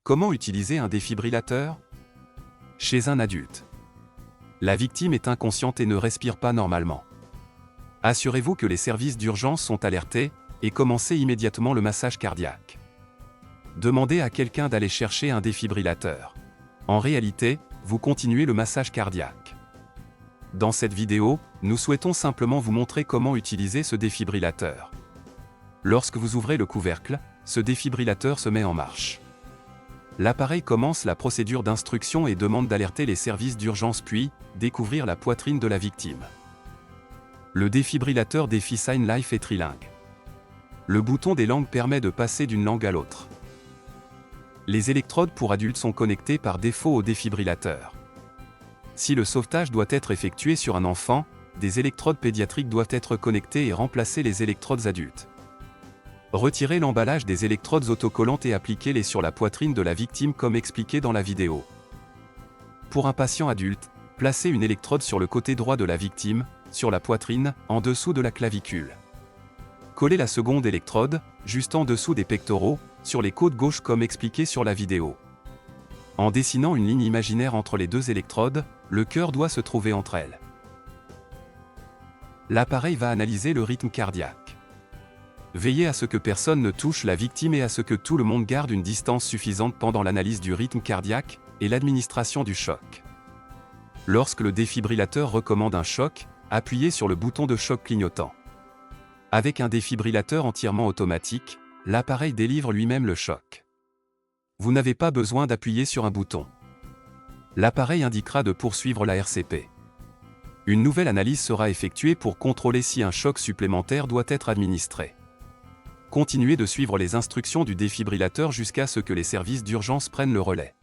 Comment utiliser un défibrillateur? Chez un adulte. La victime est inconsciente et ne respire pas normalement. Assurez-vous que les services d'urgence sont alertés et commencez immédiatement le massage cardiaque. Demandez à quelqu'un d'aller chercher un défibrillateur. En réalité, vous continuez le massage cardiaque. Dans cette vidéo, nous souhaitons simplement vous montrer comment utiliser ce défibrillateur. Lorsque vous ouvrez le couvercle, ce défibrillateur se met en marche. L'appareil commence la procédure d'instruction et demande d'alerter les services d'urgence puis découvrir la poitrine de la victime. Le défibrillateur DefiSign Life est trilingue. Le bouton des langues permet de passer d'une langue à l'autre. Les électrodes pour adultes sont connectées par défaut au défibrillateur. Si le sauvetage doit être effectué sur un enfant, des électrodes pédiatriques doivent être connectées et remplacer les électrodes adultes. Retirez l'emballage des électrodes autocollantes et appliquez-les sur la poitrine de la victime comme expliqué dans la vidéo. Pour un patient adulte, placez une électrode sur le côté droit de la victime, sur la poitrine, en dessous de la clavicule. Collez la seconde électrode, juste en dessous des pectoraux, sur les côtes gauches comme expliqué sur la vidéo. En dessinant une ligne imaginaire entre les deux électrodes, le cœur doit se trouver entre elles. L'appareil va analyser le rythme cardiaque. Veillez à ce que personne ne touche la victime et à ce que tout le monde garde une distance suffisante pendant l'analyse du rythme cardiaque et l'administration du choc. Lorsque le défibrillateur recommande un choc, appuyez sur le bouton de choc clignotant. Avec un défibrillateur entièrement automatique, l'appareil délivre lui-même le choc. Vous n'avez pas besoin d'appuyer sur un bouton. L'appareil indiquera de poursuivre la RCP. Une nouvelle analyse sera effectuée pour contrôler si un choc supplémentaire doit être administré. Continuez de suivre les instructions du défibrillateur jusqu'à ce que les services d'urgence prennent le relais.